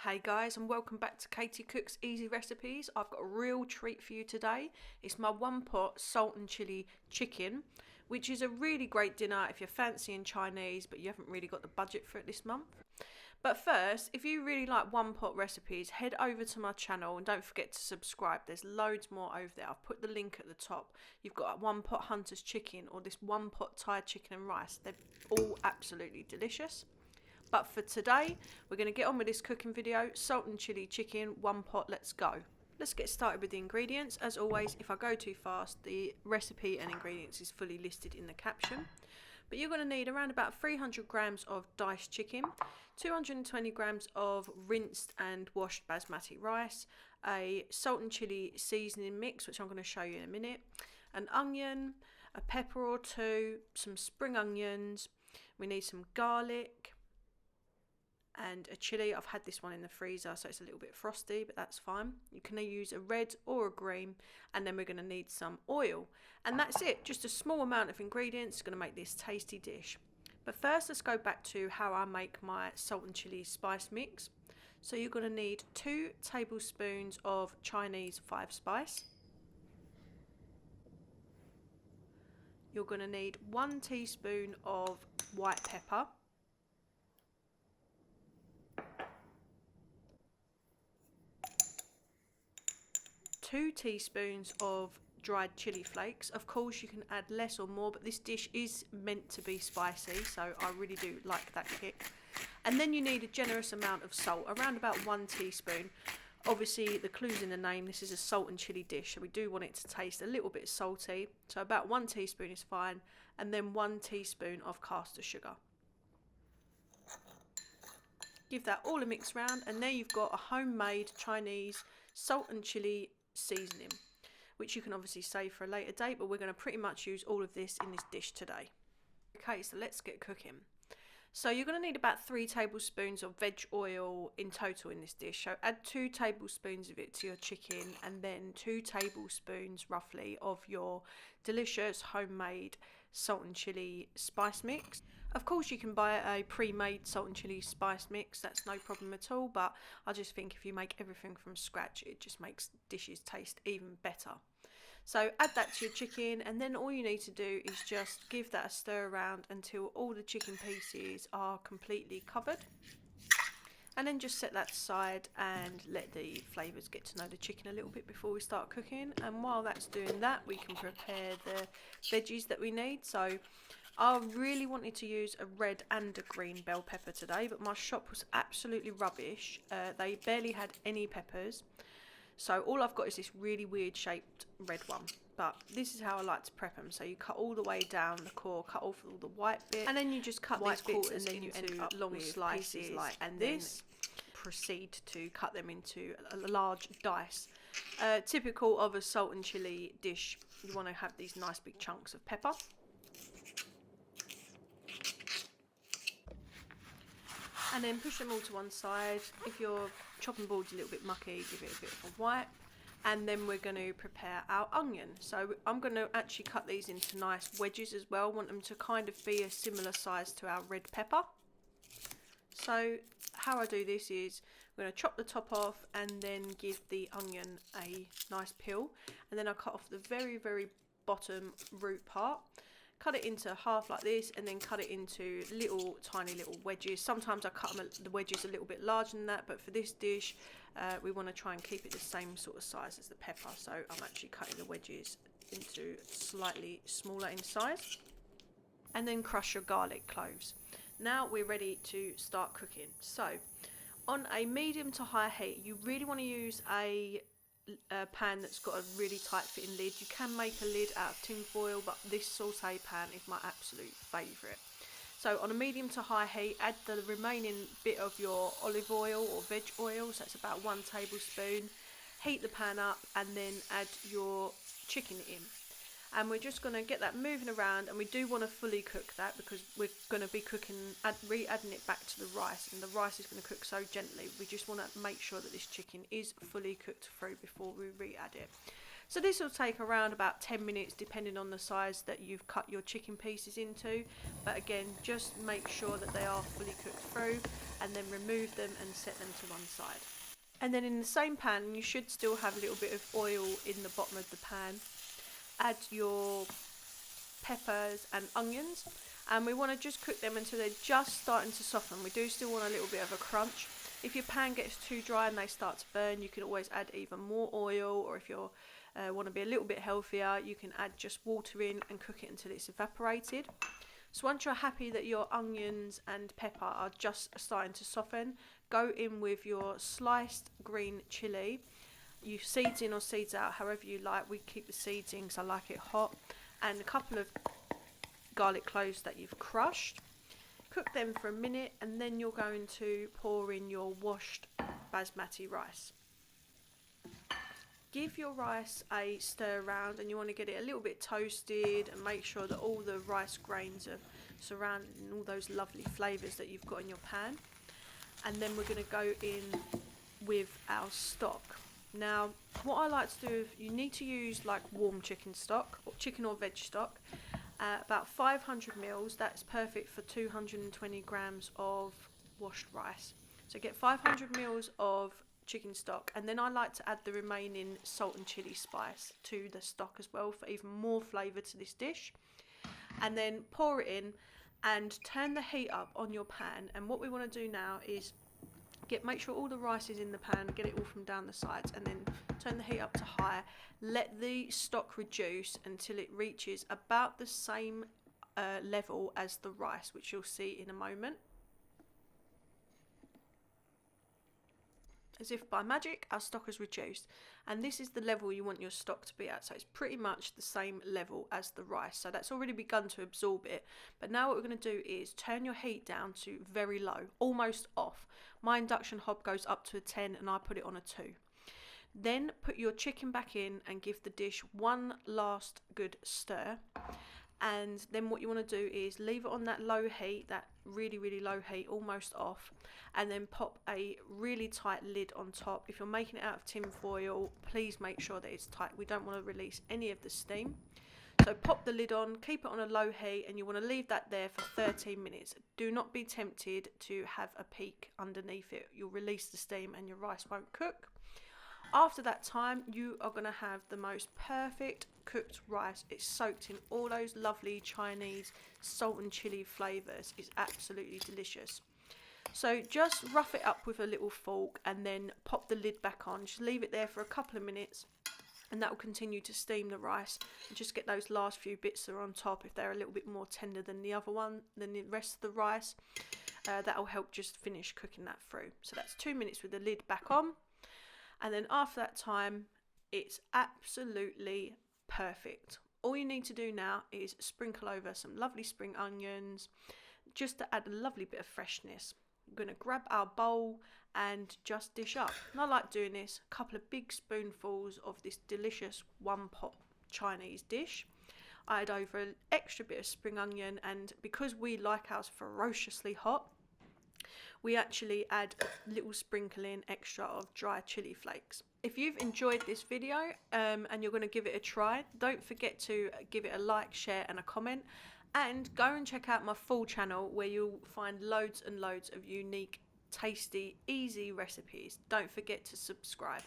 Hey guys, and welcome back to Katie Cooks Easy Recipes. I've got a real treat for you today. It's my one pot salt and chili chicken, which is a really great dinner if you're fancying Chinese but you haven't really got the budget for it this month. But first, if you really like one pot recipes, head over to my channel and don't forget to subscribe. There's loads more over there. I've put the link at the top. You've got one pot Hunter's chicken or this one pot Thai chicken and rice. They're all absolutely delicious. But for today, we're going to get on with this cooking video. Salt and chili chicken, one pot, let's go. Let's get started with the ingredients. As always, if I go too fast, the recipe and ingredients is fully listed in the caption. But you're going to need around about 300 grams of diced chicken, 220 grams of rinsed and washed basmati rice, a salt and chili seasoning mix, which I'm going to show you in a minute, an onion, a pepper or two, some spring onions, we need some garlic, and a chilli. I've had this one in the freezer, so it's a little bit frosty, but that's fine. You can use a red or a green, and then we're going to need some oil. And that's it, just a small amount of ingredients is going to make this tasty dish. But first, let's go back to how I make my salt and chili spice mix. So you're going to need 2 tablespoons of Chinese 5-spice. You're going to need 1 teaspoon of white pepper. 2 teaspoons of dried chili flakes. Of course you can add less or more, but this dish is meant to be spicy, so I really do like that kick. And then you need a generous amount of salt, around about 1 teaspoon. Obviously the clue's in the name, this is a salt and chili dish, so we do want it to taste a little bit salty, so about 1 teaspoon is fine. And then 1 teaspoon of caster sugar. Give that all a mix round, and there you've got a homemade Chinese salt and chili seasoning, which you can obviously save for a later date, but we're going to pretty much use all of this in this dish today. Okay, so let's get cooking. So you're going to need about 3 tablespoons of veg oil in total in this dish. So add 2 tablespoons of it to your chicken, and then 2 tablespoons roughly of your delicious homemade salt and chili spice mix. Of course you can buy a pre-made salt and chili spice mix, that's no problem at all, but I just think if you make everything from scratch, it just makes dishes taste even better. So add that to your chicken, and then all you need to do is just give that a stir around until all the chicken pieces are completely covered. And then just set that aside and let the flavours get to know the chicken a little bit before we start cooking. And while that's doing that, we can prepare the veggies that we need. So I really wanted to use a red and a green bell pepper today, but my shop was absolutely rubbish. They barely had any peppers. So all I've got is this really weird shaped red one. But this is how I like to prep them. So you cut all the way down the core, cut off all the white bits, and then you just cut these bits, and then you end up long slices like this. Proceed to cut them into a large dice. Typical of a salt and chili dish, you want to have these nice big chunks of pepper. And then push them all to one side. If your chopping board's a little bit mucky, give it a bit of a wipe. And then we're going to prepare our onion. So I'm going to actually cut these into nice wedges as well. Want them to kind of be a similar size to our red pepper. So how I do this is I'm going to chop the top off and then give the onion a nice peel. And then I cut off the very, very bottom root part. Cut it into half like this, and then cut it into tiny little wedges. Sometimes I cut the wedges a little bit larger than that, but for this dish we want to try and keep it the same sort of size as the pepper, so I'm actually cutting the wedges into slightly smaller in size. And then crush your garlic cloves. Now we're ready to start cooking. So on a medium to high heat, you really want to use a pan that's got a really tight fitting lid. You can make a lid out of tin foil, but this saute pan is my absolute favourite. So on a medium to high heat, add the remaining bit of your olive oil or veg oil, so it's about 1 tablespoon. Heat the pan up and then add your chicken in. And we're just going to get that moving around, and we do want to fully cook that because we're going to be re-adding it back to the rice, and the rice is going to cook so gently. We just want to make sure that this chicken is fully cooked through before we re-add it. So this will take around about 10 minutes depending on the size that you've cut your chicken pieces into, but again, just make sure that they are fully cooked through, and then remove them and set them to one side. And then in the same pan, you should still have a little bit of oil in the bottom of the pan. Add your peppers and onions, and we want to just cook them until they're just starting to soften. We do still want a little bit of a crunch. If your pan gets too dry and they start to burn, you can always add even more oil, or if you want to be a little bit healthier, you can add just water in and cook it until it's evaporated. So once you're happy that your onions and pepper are just starting to soften, go in with your sliced green chilli. You seeds in or seeds out, however you like. We keep the seeds in because I like it hot. And a couple of garlic cloves that you've crushed. Cook them for a minute, and then you're going to pour in your washed basmati rice. Give your rice a stir around, and you want to get it a little bit toasted and make sure that all the rice grains are surrounding all those lovely flavours that you've got in your pan. And then we're going to go in with our stock. Now, what I like to do, you need to use like warm chicken stock, or chicken or veg stock. About 500 mils, that's perfect for 220 grams of washed rice. So get 500 mils of chicken stock, and then I like to add the remaining salt and chili spice to the stock as well for even more flavour to this dish. And then pour it in and turn the heat up on your pan. And what we want to do now is make sure all the rice is in the pan, get it all from down the sides, and then turn the heat up to high. Let the stock reduce until it reaches about the same level as the rice, which you'll see in a moment. As if by magic, our stock has reduced, and this is the level you want your stock to be at. So it's pretty much the same level as the rice, so that's already begun to absorb it. But now what we're going to do is turn your heat down to very low, almost off. My induction hob goes up to a 10 and I put it on a 2. Then put your chicken back in and give the dish one last good stir. And then what you want to do is leave it on that low heat, that really low heat, almost off, and then pop a really tight lid on top. If you're making it out of tin foil, please make sure that it's tight. We don't want to release any of the steam. So pop the lid on, keep it on a low heat, and you want to leave that there for 13 minutes. Do not be tempted to have a peek underneath it. You'll release the steam and your rice won't cook. After that time, you are going to have the most perfect cooked rice. It's soaked in all those lovely Chinese salt and chili flavours. It's absolutely delicious. So just rough it up with a little fork and then pop the lid back on. Just leave it there for a couple of minutes, and that will continue to steam the rice, and just get those last few bits that are on top. If they're a little bit more tender than the other one, than the rest of the rice, that will help just finish cooking that through. So that's 2 minutes with the lid back on. And then after that time, it's absolutely perfect. All you need to do now is sprinkle over some lovely spring onions, just to add a lovely bit of freshness. We're going to grab our bowl and just dish up. And I like doing this, a couple of big spoonfuls of this delicious one pot Chinese dish. I add over an extra bit of spring onion, and because we like ours ferociously hot, we actually add a little sprinkling extra of dry chili flakes. If you've enjoyed this video and you're going to give it a try, don't forget to give it a like, share and a comment, and go and check out my full channel where you'll find loads and loads of unique, tasty, easy recipes. Don't forget to subscribe.